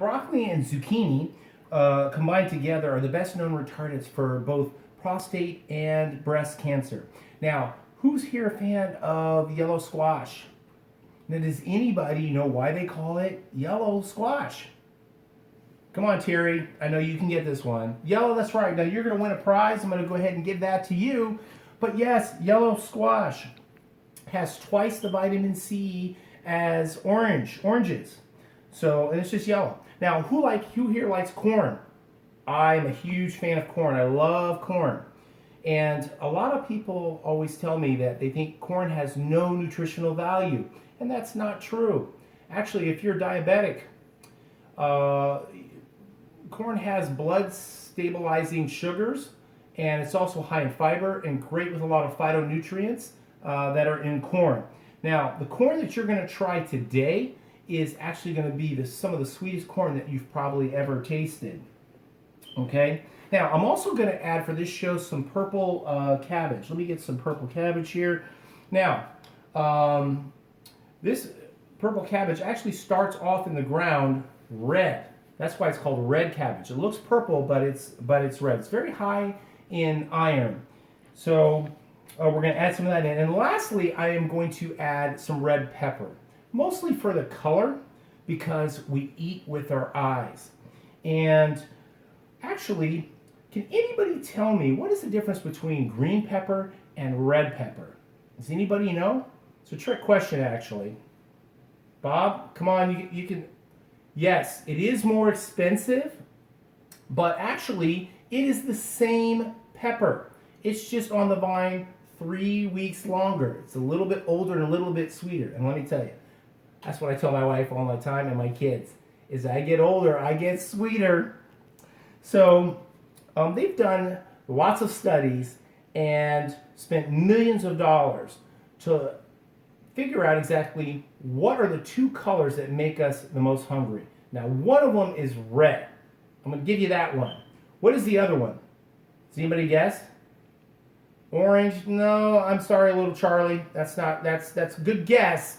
broccoli and zucchini combined together are the best known retardants for both prostate and breast cancer. Now, who's here a fan of yellow squash? Now, does anybody know why they call it yellow squash? Come on, Terry. I know you can get this one. Yellow, that's right. Now, you're going to win a prize. I'm going to go ahead and give that to you. But yes, yellow squash has twice the vitamin C as oranges. So, and it's just yellow. Now, who here likes corn? I'm a huge fan of corn. I love corn. And a lot of people always tell me that they think corn has no nutritional value. And that's not true. Actually, if you're diabetic, corn has blood stabilizing sugars, and it's also high in fiber and great with a lot of phytonutrients that are in corn. Now, the corn that you're going to try today is actually going to be some of the sweetest corn that you've probably ever tasted. Okay? Now, I'm also going to add for this show some purple cabbage. Let me get some purple cabbage here. Now, this purple cabbage actually starts off in the ground red. That's why it's called red cabbage. It looks purple, but it's red. It's very high in iron. So we're going to add some of that in. And lastly, I am going to add some red pepper, mostly for the color, because we eat with our eyes. And actually, can anybody tell me what is the difference between green pepper and red pepper? Does anybody know? It's a trick question, actually. Bob, come on, you can. Yes, it is more expensive, but actually, it is the same pepper. It's just on the vine 3 weeks longer. It's a little bit older and a little bit sweeter. And let me tell you, that's what I tell my wife all the time and my kids, is I get older, I get sweeter. So they've done lots of studies and spent millions of dollars to figure out exactly what are the two colors that make us the most hungry. Now, one of them is red. I'm going to give you that one. What is the other one? Does anybody guess? Orange? No, I'm sorry, little Charlie. That's a good guess.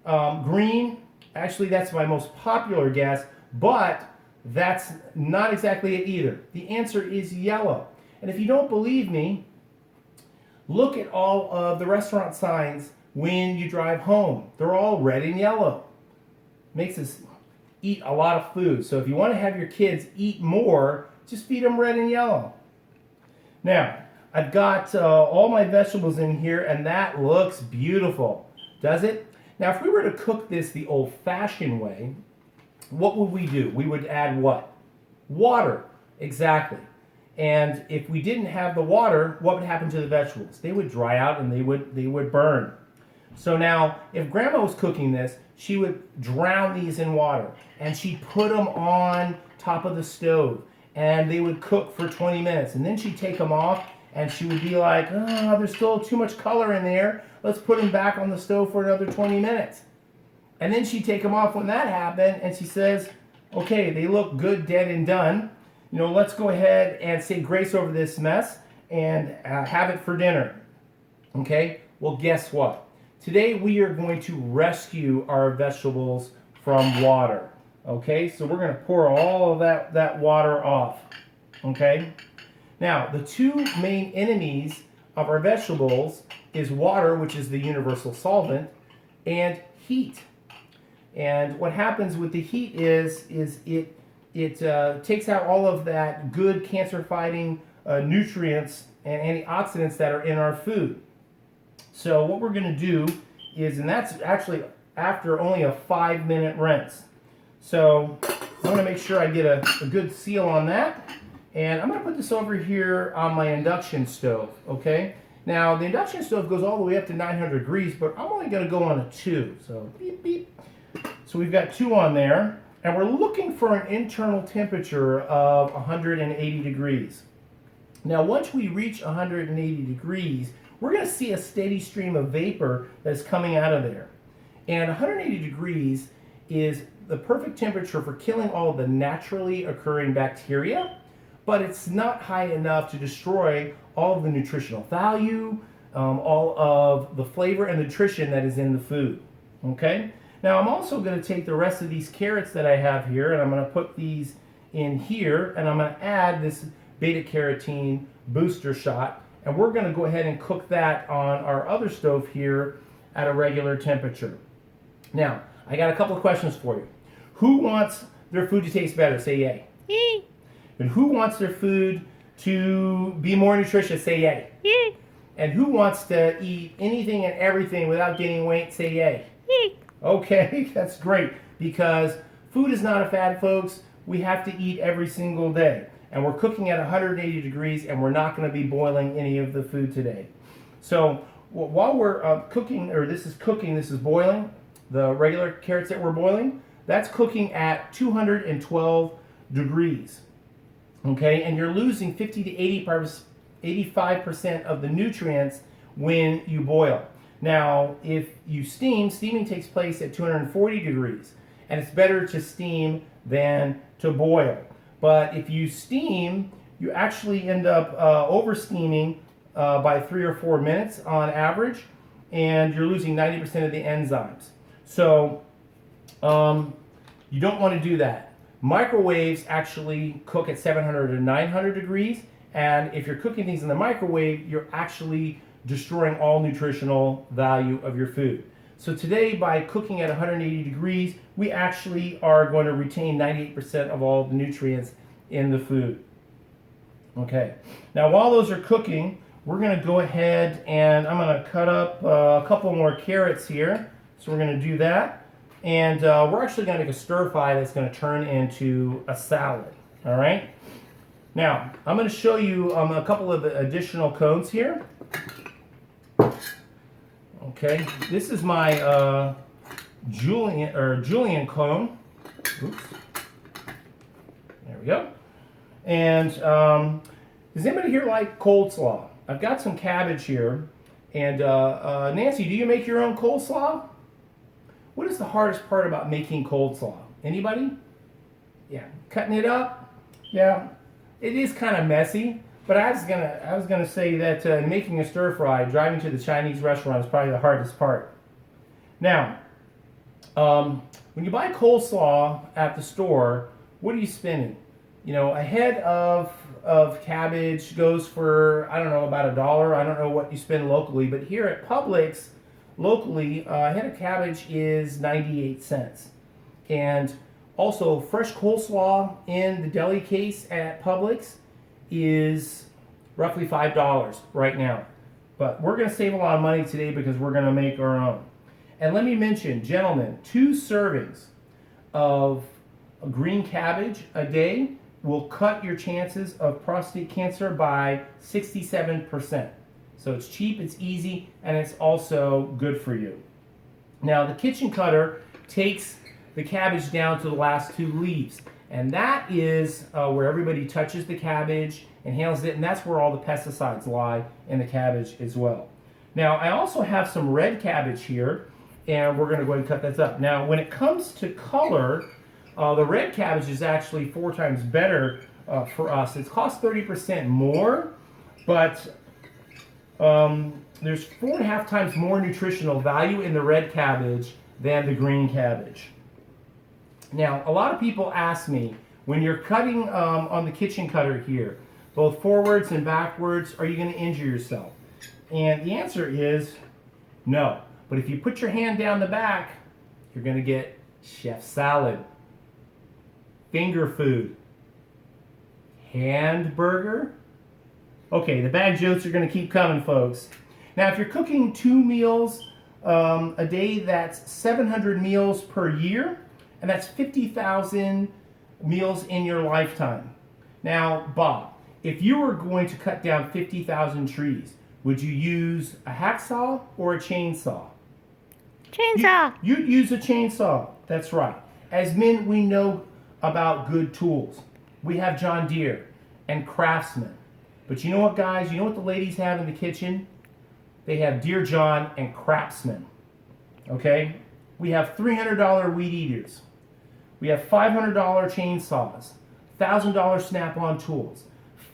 Green? Actually, that's my most popular guess, but that's not exactly it either. The answer is yellow. And if you don't believe me, look at all of the restaurant signs when you drive home. They're all red and yellow. Makes us eat a lot of food. So if you want to have your kids eat more, just feed them red and yellow. Now, I've got all my vegetables in here, and that looks beautiful. Does it? Now, if we were to cook this the old-fashioned way, what would we do? We would add what? Water. Exactly. And if we didn't have the water, what would happen to the vegetables? They would dry out and they would burn. So now, if Grandma was cooking this, she would drown these in water, and she'd put them on top of the stove, and they would cook for 20 minutes. And then she'd take them off, and she would be like, oh, there's still too much color in there. Let's put them back on the stove for another 20 minutes. And then she'd take them off when that happened, and she says, okay, they look good, dead, and done. You know, let's go ahead and say grace over this mess and have it for dinner. Okay? Well, guess what? Today we are going to rescue our vegetables from water. Okay? So we're going to pour all of that water off. Okay? Now, the two main enemies of our vegetables is water, which is the universal solvent, and heat. And what happens with the heat is it takes out all of that good cancer-fighting nutrients and antioxidants that are in our food. So what we're going to do is, and that's actually after only a 5-minute rinse. So I'm going to make sure I get a good seal on that. And I'm going to put this over here on my induction stove, okay? Now, the induction stove goes all the way up to 900 degrees, but I'm only going to go on a 2. So beep, beep. So we've got 2 on there. And we're looking for an internal temperature of 180 degrees. Now, once we reach 180 degrees, we're going to see a steady stream of vapor that's coming out of there. And 180 degrees is the perfect temperature for killing all of the naturally occurring bacteria, but it's not high enough to destroy all of the nutritional value, all of the flavor and nutrition that is in the food. Okay? Now I'm also going to take the rest of these carrots that I have here, and I'm going to put these in here, and I'm going to add this beta carotene booster shot, and we're going to go ahead and cook that on our other stove here at a regular temperature. Now, I got a couple of questions for you. Who wants their food to taste better? Say yay. Yay. And who wants their food to be more nutritious? Say yay. Yay. And who wants to eat anything and everything without gaining weight? Say yay. Yay. Okay, that's great, because food is not a fad, folks. We have to eat every single day. And we're cooking at 180 degrees, and we're not going to be boiling any of the food today. So while we're cooking, or this is boiling, the regular carrots that we're boiling, that's cooking at 212 degrees. Okay, and you're losing 50 to 85% of the nutrients when you boil. Now, if you steam, steaming takes place at 240 degrees, and it's better to steam than to boil. But if you steam, you actually end up over steaming by 3 or 4 minutes on average, and you're losing 90% of the enzymes. So you don't want to do that. Microwaves actually cook at 700 to 900 degrees, and if you're cooking things in the microwave, you're actually destroying all nutritional value of your food. So today, by cooking at 180 degrees, we actually are going to retain 98% of all the nutrients in the food. Okay, now while those are cooking, we're going to go ahead and I'm going to cut up a couple more carrots here. So we're going to do that. And we're actually going to make a stir fry that's going to turn into a salad. All right. Now, I'm going to show you a couple of additional cones here. Okay, this is my julienne cone. Oops. There we go. And does anybody here like coleslaw? I've got some cabbage here. And Nancy, do you make your own coleslaw? What is the hardest part about making coleslaw? Anybody? Yeah, cutting it up. Yeah, it is kind of messy. But I was gonna say that making a stir fry, driving to the Chinese restaurant is probably the hardest part. Now, when you buy coleslaw at the store, what are you spending? You know, a head of cabbage goes for, I don't know, about $1. I don't know what you spend locally, but here at Publix, locally, a head of cabbage is 98 cents. And also, fresh coleslaw in the deli case at Publix is roughly $5 right now. But we're going to save a lot of money today because we're going to make our own. And let me mention, gentlemen, 2 servings of green cabbage a day will cut your chances of prostate cancer by 67%. So it's cheap, it's easy, and it's also good for you. Now, the kitchen cutter takes the cabbage down to the last 2 leaves. And that is where everybody touches the cabbage and handles it, and that's where all the pesticides lie in the cabbage as well. Now, I also have some red cabbage here, and we're going to go ahead and cut this up. Now, when it comes to color, the red cabbage is actually 4 times better for us. It costs 30% more, but there's 4.5 times more nutritional value in the red cabbage than the green cabbage. Now, a lot of people ask me, when you're cutting on the kitchen cutter here, both forwards and backwards, are you going to injure yourself? And the answer is no. But if you put your hand down the back, you're going to get chef salad, finger food, hand burger. Okay, the bad jokes are going to keep coming, folks. Now, if you're cooking 2 meals a day, that's 700 meals per year. And that's 50,000 meals in your lifetime. Now, Bob, if you were going to cut down 50,000 trees, would you use a hacksaw or a chainsaw? Chainsaw. You'd use a chainsaw. That's right. As men, we know about good tools. We have John Deere and Craftsman. But you know what, guys? You know what the ladies have in the kitchen? They have Deere John and Craftsman. Okay? We have $300 weed eaters. We have $500 chainsaws, $1,000 Snap-on tools,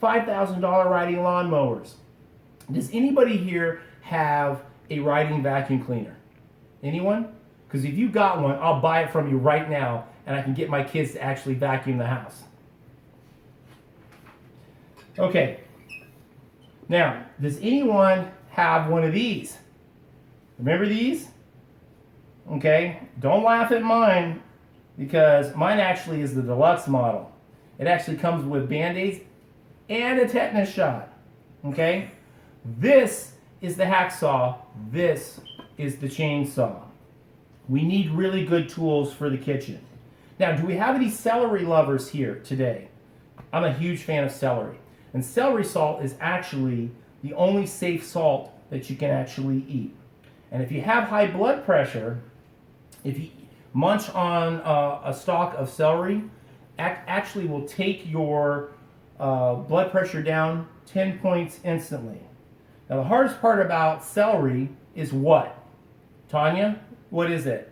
$5,000 riding lawnmowers. Does anybody here have a riding vacuum cleaner? Anyone? Because if you got one, I'll buy it from you right now, and I can get my kids to actually vacuum the house. Okay. Now, does anyone have one of these? Remember these? Okay. Don't laugh at mine, because mine actually is the deluxe model. It actually comes with Band-Aids and a tetanus shot. Okay. This is the hacksaw. This is the chainsaw. We need really good tools for the kitchen. Now, do we have any celery lovers here today? I'm a huge fan of celery. And celery salt is actually the only safe salt that you can actually eat. And if you have high blood pressure, if you munch on a stalk of celery, actually will take your blood pressure down 10 points instantly. Now, the hardest part about celery is what? Tanya, what is it?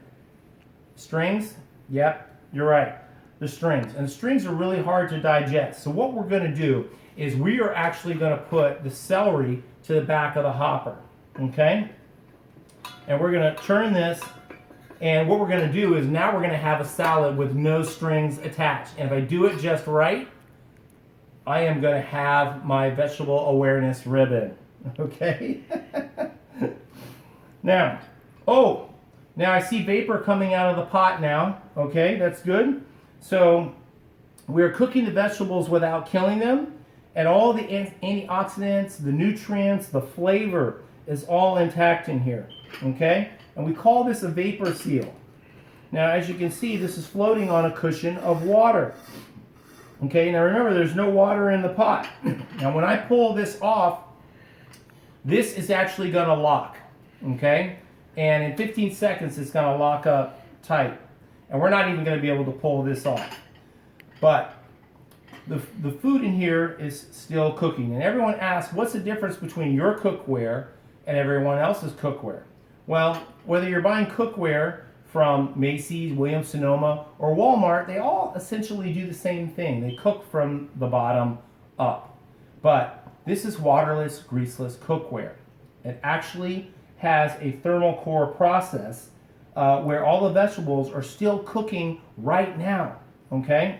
Strings? Yep, you're right. The strings. And the strings are really hard to digest. So what we're going to do is we are actually going to put the celery to the back of the hopper. Okay? And we're going to turn this. And what we're going to do is now we're going to have a salad with no strings attached. And if I do it just right, I am going to have my vegetable awareness ribbon. Okay? Now, now I see vapor coming out of the pot now. Okay, that's good. So we're cooking the vegetables without killing them. And all the antioxidants, the nutrients, the flavor is all intact in here. Okay? And we call this a vapor seal. Now, as you can see, this is floating on a cushion of water. Okay, now remember, there's no water in the pot. Now, when I pull this off, this is actually going to lock. Okay? And in 15 seconds, it's going to lock up tight. And we're not even going to be able to pull this off. But the food in here is still cooking. And everyone asks, what's the difference between your cookware and everyone else's cookware? Well, whether you're buying cookware from Macy's, Williams-Sonoma, or Walmart, they all essentially do the same thing. They cook from the bottom up. But this is waterless, greaseless cookware. It actually has a thermal core process where all the vegetables are still cooking right now. Okay?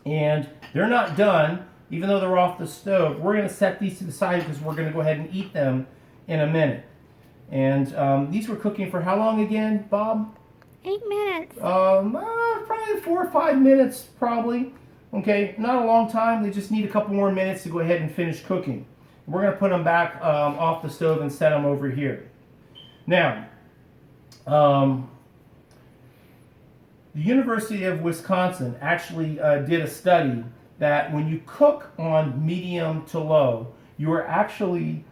And they're not done, even though they're off the stove. We're going to set these to the side because we're going to go ahead and eat them in a minute. And these were cooking for how long again, Bob? 8 minutes. Probably 4 or 5 minutes, probably. Okay, not a long time. They just need a couple more minutes to go ahead and finish cooking. We're going to put them back off the stove and set them over here. Now, the University of Wisconsin actually did a study that when you cook on medium to low, you are actually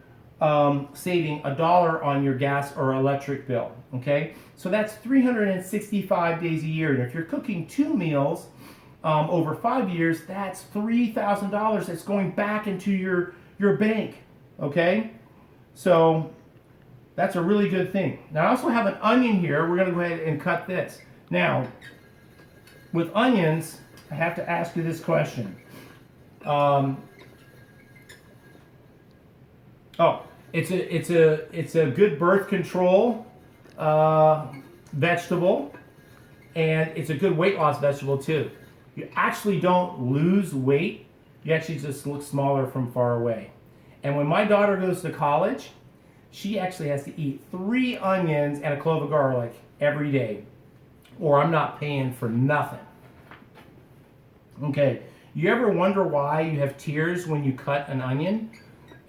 saving $1 on your gas or electric bill. Okay, so that's 365 days a year. And if you're cooking 2 meals over 5 years, that's $3,000 that's going back into your bank. Okay, so that's a really good thing. Now I also have an onion here. We're going to go ahead and cut this. Now, with onions, I have to ask you this question. It's a good birth control vegetable, and it's a good weight loss vegetable too. You actually don't lose weight. You actually just look smaller from far away. And when my daughter goes to college, she actually has to eat 3 onions and a clove of garlic every day, or I'm not paying for nothing. Okay, you ever wonder why you have tears when you cut an onion?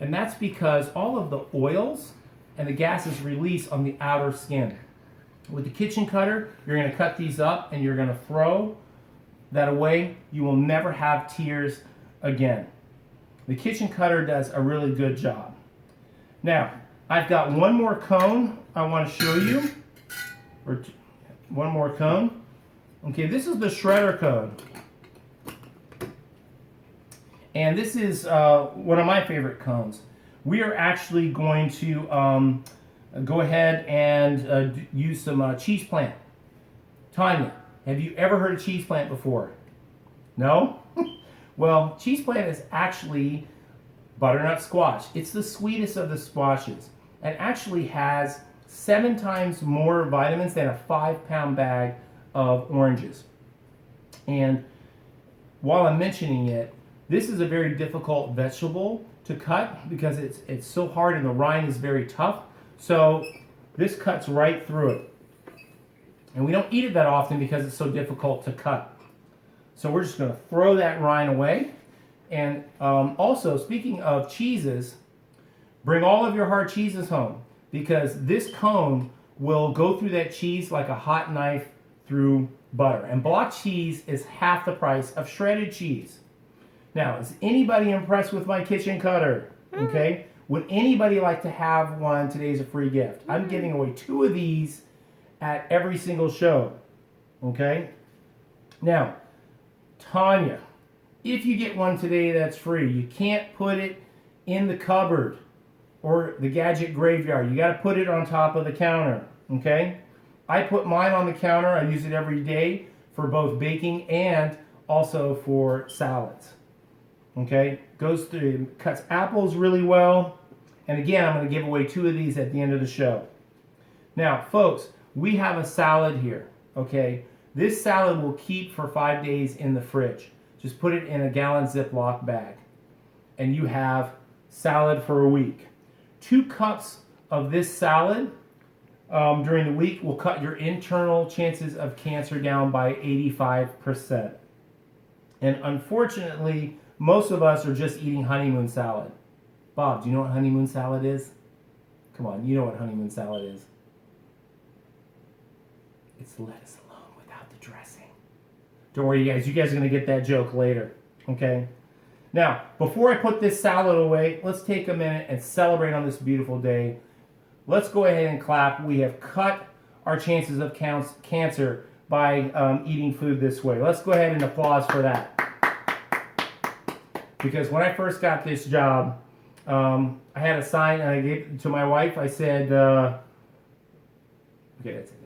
And that's because all of the oils and the gases release on the outer skin. With the kitchen cutter, you're going to cut these up and you're going to throw that away. You will never have tears again. The kitchen cutter does a really good job. Now, I've got one more cone I want to show you. One more cone. Okay, this is the shredder cone. And this is one of my favorite cones. We are actually going to go ahead and use some cheese plant. Tanya, have you ever heard of cheese plant before? No? Well, cheese plant is actually butternut squash. It's the sweetest of the squashes and actually has 7 times more vitamins than a 5-pound bag of oranges. And while I'm mentioning it, this is a very difficult vegetable to cut because it's so hard and the rind is very tough. So this cuts right through it. And we don't eat it that often because it's so difficult to cut. So we're just going to throw that rind away. And also, speaking of cheeses, bring all of your hard cheeses home because this cone will go through that cheese like a hot knife through butter. And block cheese is half the price of shredded cheese. Now, is anybody impressed with my kitchen cutter? Okay. Would anybody like to have one? Today's a free gift. I'm giving away 2 of these at every single show. Okay. Now, Tanya, if you get one today that's free, you can't put it in the cupboard or the gadget graveyard. You got to put it on top of the counter. Okay. I put mine on the counter. I use it every day for both baking and also for salads. Okay, goes through, cuts apples really well. And again, I'm going to give away 2 of these at the end of the show. Now, folks, we have a salad here. Okay, this salad will keep for 5 days in the fridge. Just put it in a gallon Ziploc bag. And you have salad for a week. 2 cups of this salad during the week will cut your internal chances of cancer down by 85%. And unfortunately, most of us are just eating honeymoon salad. Bob, do you know what honeymoon salad is? Come on, you know what honeymoon salad is. It's lettuce alone without the dressing. Don't worry, you guys are going to get that joke later. Okay? Now, before I put this salad away, let's take a minute and celebrate on this beautiful day. Let's go ahead and clap. We have cut our chances of cancer by eating food this way. Let's go ahead and applause for that. Because when I first got this job, I had a sign and I gave it to my wife. I said, okay, that's it.